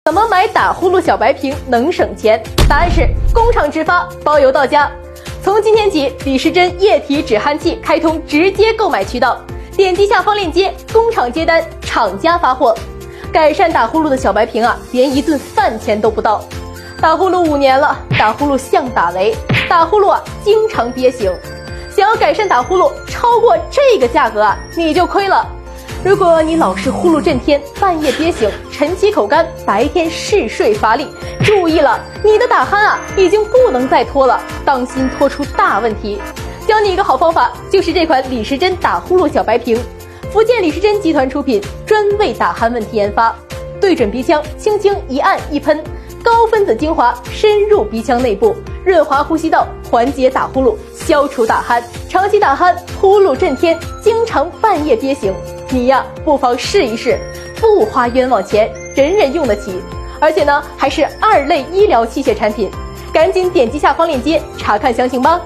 怎么买打呼噜小白瓶能省钱？答案是工厂直发，包邮到家。从今天起，李时珍液体止鼾器开通直接购买渠道，点击下方链接，工厂接单，厂家发货。改善打呼噜的小白瓶啊，连一顿饭钱都不到。打呼噜5年了，打呼噜像打雷，打呼噜啊经常憋醒。想要改善打呼噜，超过这个价格啊，你就亏了。如果你老是呼噜震天，半夜憋醒，晨起口干，白天嗜睡乏力，注意了，你的打鼾啊已经不能再拖了，当心拖出大问题。教你一个好方法，就是这款李时珍打呼噜小白瓶，福建李时珍集团出品，专为打鼾问题研发。对准鼻腔，轻轻一按一喷，高分子精华深入鼻腔内部，润滑呼吸道，缓解打呼噜，消除打鼾。长期打鼾，呼噜震天，经常半夜憋醒，你呀不妨试一试，不花冤枉钱，人人用得起，而且呢还是2类医疗器械产品。赶紧点击下方链接查看详情吧。